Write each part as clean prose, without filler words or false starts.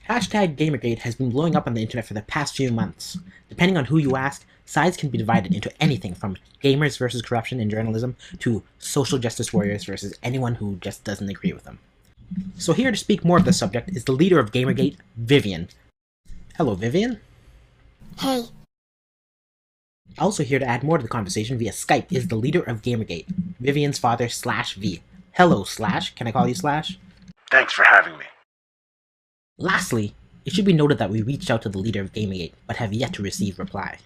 Hashtag Gamergate has been blowing up on the internet for the past few months. Depending on who you ask, sides can be divided into anything from gamers versus corruption in journalism to social justice warriors versus anyone who just doesn't agree with them. So here to speak more of the subject is the leader of Gamergate, Vivian. Hello, Vivian. Hey. Also here to add more to the conversation via Skype is the leader of Gamergate, Vivian's father, /V. Hello, /. Can I call you /? Thanks for having me. Lastly, it should be noted that we reached out to the leader of Gamergate, but have yet to receive reply.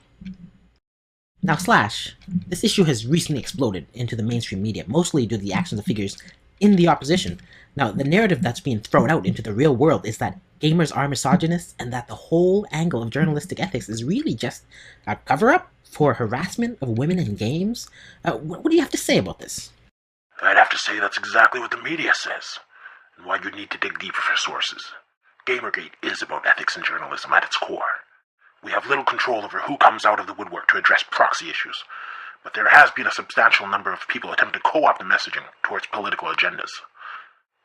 Now, /, this issue has recently exploded into the mainstream media, mostly due to the actions of figures in the opposition. Now, the narrative that's being thrown out into the real world is that gamers are misogynists, and that the whole angle of journalistic ethics is really just a cover-up for harassment of women in games. What do you have to say about this? I'd have to say that's exactly what the media says, and why you'd need to dig deeper for sources. Gamergate is about ethics and journalism at its core. We have little control over who comes out of the woodwork to address proxy issues, but there has been a substantial number of people attempting to co-opt the messaging towards political agendas.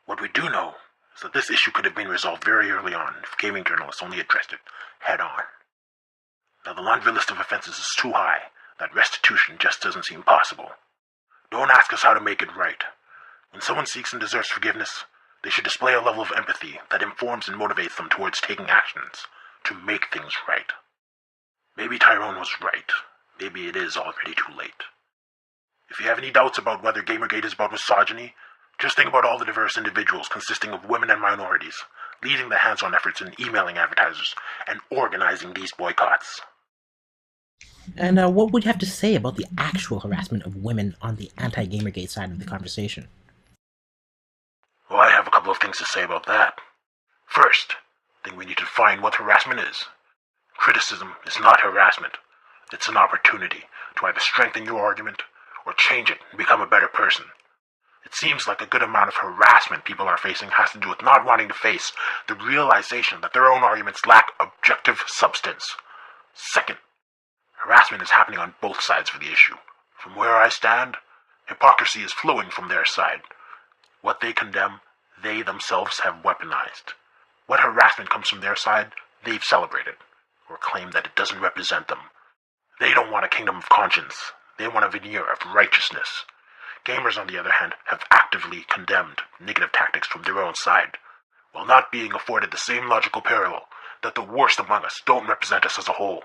What we do know is that this issue could have been resolved very early on if gaming journalists only addressed it head-on. Now, the laundry list of offenses is too high that restitution just doesn't seem possible. Don't ask us how to make it right. When someone seeks and deserves forgiveness, they should display a level of empathy that informs and motivates them towards taking actions to make things right. Maybe Tyrone was right. Maybe it is already too late. If you have any doubts about whether Gamergate is about misogyny, just think about all the diverse individuals consisting of women and minorities, leading the hands-on efforts in emailing advertisers and organizing these boycotts. And what would you have to say about the actual harassment of women on the anti-Gamergate side of the conversation? Well, I have a couple of things to say about that. First, I think we need to define what harassment is. Criticism is not harassment. It's an opportunity to either strengthen your argument or change it and become a better person. It seems like a good amount of harassment people are facing has to do with not wanting to face the realization that their own arguments lack objective substance. Second, harassment is happening on both sides of the issue. From where I stand, hypocrisy is flowing from their side. What they condemn, they themselves have weaponized. What harassment comes from their side, they've celebrated, or claim that it doesn't represent them. They don't want a kingdom of conscience. They want a veneer of righteousness. Gamers, on the other hand, have actively condemned negative tactics from their own side, while not being afforded the same logical parallel that the worst among us don't represent us as a whole.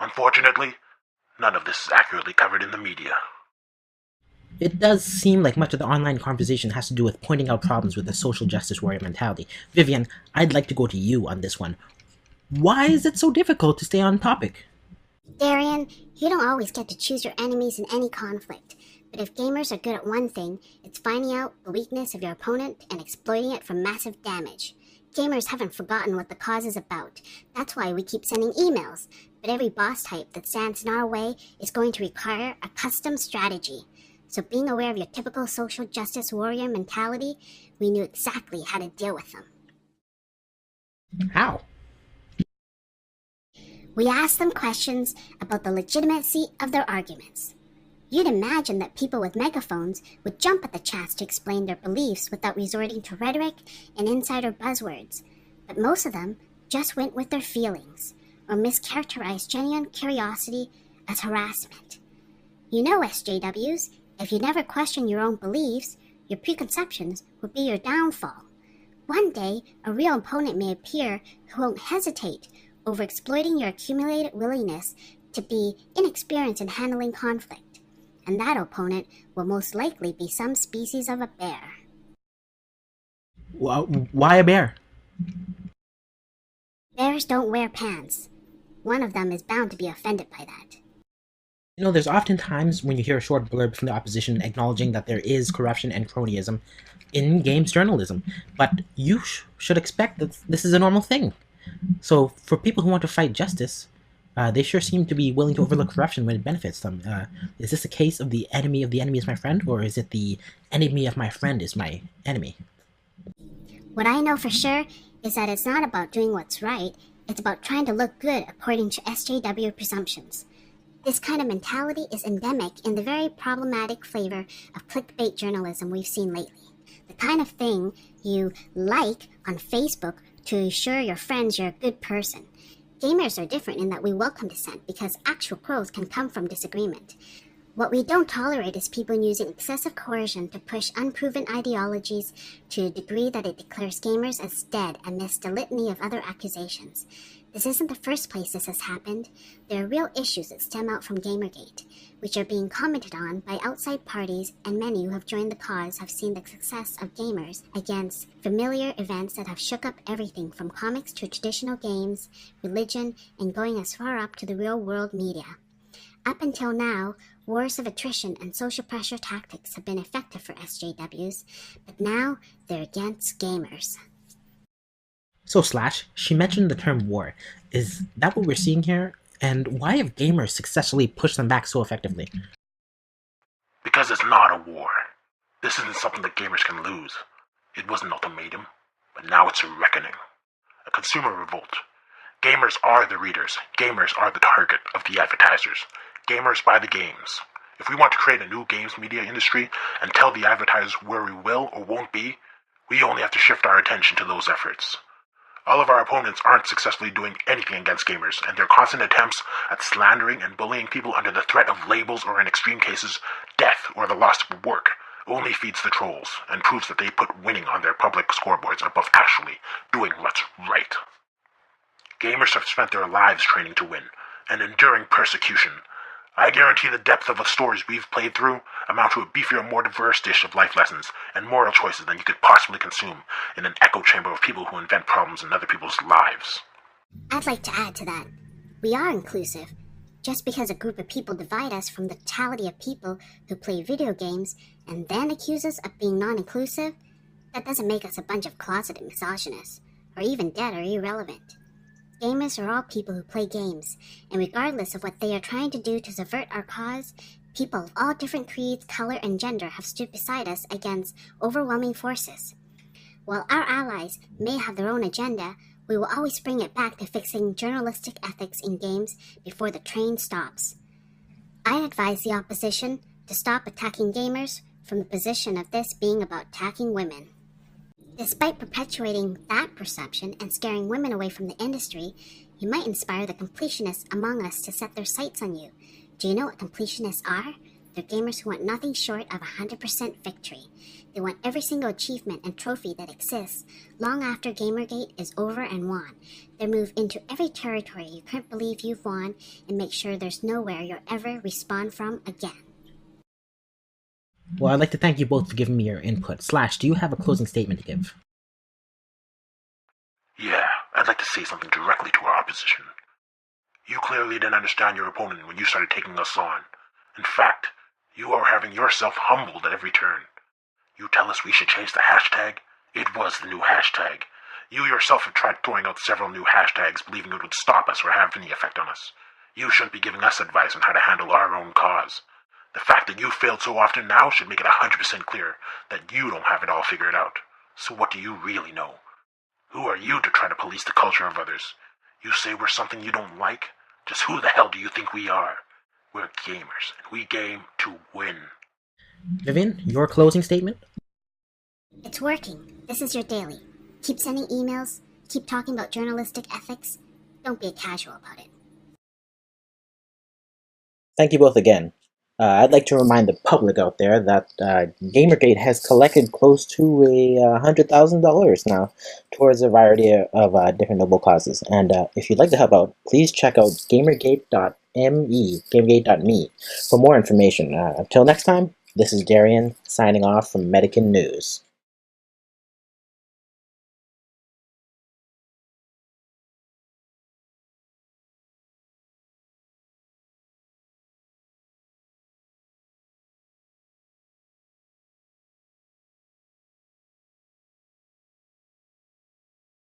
Unfortunately, none of this is accurately covered in the media. It does seem like much of the online conversation has to do with pointing out problems with the social justice warrior mentality. Vivian, I'd like to go to you on this one. Why is it so difficult to stay on topic? Darian, you don't always get to choose your enemies in any conflict, but if gamers are good at one thing, it's finding out the weakness of your opponent and exploiting it for massive damage. Gamers haven't forgotten what the cause is about. That's why we keep sending emails, but every boss type that stands in our way is going to require a custom strategy. So being aware of your typical social justice warrior mentality, we knew exactly how to deal with them. How? We asked them questions about the legitimacy of their arguments. You'd imagine that people with megaphones would jump at the chance to explain their beliefs without resorting to rhetoric and insider buzzwords, but most of them just went with their feelings, or mischaracterized genuine curiosity as harassment. You know, SJWs, if you never question your own beliefs, your preconceptions will be your downfall. One day, a real opponent may appear who won't hesitate over exploiting your accumulated willingness to be inexperienced in handling conflict, and that opponent will most likely be some species of a bear. Why a bear? Bears don't wear pants. One of them is bound to be offended by that. You know, there's often times when you hear a short blurb from the opposition acknowledging that there is corruption and cronyism in games journalism, but you should expect that this is a normal thing. So, for people who want to fight justice, they sure seem to be willing to overlook corruption when it benefits them. Is this a case of the enemy is my friend, or is it the enemy of my friend is my enemy? What I know for sure is that it's not about doing what's right, it's about trying to look good according to SJW presumptions. This kind of mentality is endemic in the very problematic flavor of clickbait journalism we've seen lately. The kind of thing you like on Facebook to assure your friends you're a good person. Gamers are different in that we welcome dissent because actual growth can come from disagreement. What we don't tolerate is people using excessive coercion to push unproven ideologies to a degree that it declares gamers as dead amidst a litany of other accusations. This isn't the first place this has happened. There are real issues that stem out from Gamergate, which are being commented on by outside parties, and many who have joined the cause have seen the success of gamers against familiar events that have shook up everything from comics to traditional games, religion, and going as far up to the real-world media. Up until now, wars of attrition and social pressure tactics have been effective for SJWs, but now they're against gamers. So Slash, she mentioned the term war. Is that what we're seeing here? And why have gamers successfully pushed them back so effectively? Because it's not a war. This isn't something that gamers can lose. It was an ultimatum, but now it's a reckoning. A consumer revolt. Gamers are the readers. Gamers are the target of the advertisers. Gamers buy the games. If we want to create a new games media industry and tell the advertisers where we will or won't be, we only have to shift our attention to those efforts. All of our opponents aren't successfully doing anything against gamers, and their constant attempts at slandering and bullying people under the threat of labels or, in extreme cases, death or the loss of work only feeds the trolls and proves that they put winning on their public scoreboards above actually doing what's right. Gamers have spent their lives training to win and enduring persecution. I guarantee the depth of the stories we've played through amount to a beefier, more diverse dish of life lessons and moral choices than you could possibly consume in an echo chamber of people who invent problems in other people's lives. I'd like to add to that. We are inclusive. Just because a group of people divide us from the totality of people who play video games and then accuse us of being non-inclusive, that doesn't make us a bunch of closeted misogynists, or even dead or irrelevant. Gamers are all people who play games, and regardless of what they are trying to do to subvert our cause, people of all different creeds, color, and gender have stood beside us against overwhelming forces. While our allies may have their own agenda, we will always bring it back to fixing journalistic ethics in games before the train stops. I advise the opposition to stop attacking gamers from the position of this being about attacking women. Despite perpetuating that perception and scaring women away from the industry, you might inspire the completionists among us to set their sights on you. Do you know what completionists are? They're gamers who want nothing short of 100% victory. They want every single achievement and trophy that exists long after Gamergate is over and won. They move into every territory you can't believe you've won and make sure there's nowhere you'll ever respawn from again. Well, I'd like to thank you both for giving me your input. Slash, do you have a closing statement to give? Yeah, I'd like to say something directly to our opposition. You clearly didn't understand your opponent when you started taking us on. In fact, you are having yourself humbled at every turn. You tell us we should change the hashtag? It was the new hashtag. You yourself have tried throwing out several new hashtags, believing it would stop us or have any effect on us. You shouldn't be giving us advice on how to handle our own cause. The fact that you failed so often now should make it 100% clear that you don't have it all figured out. So what do you really know? Who are you to try to police the culture of others? You say we're something you don't like? Just who the hell do you think we are? We're gamers, and we game to win. Vivian, your closing statement? It's working. This is your daily. Keep sending emails. Keep talking about journalistic ethics. Don't be a casual about it. Thank you both again. I'd like to remind the public out there that Gamergate has collected close to $100,000 now towards a variety of different noble causes. And if you'd like to help out, please check out gamergate.me for more information. Until next time, this is Darian signing off from Metakin News.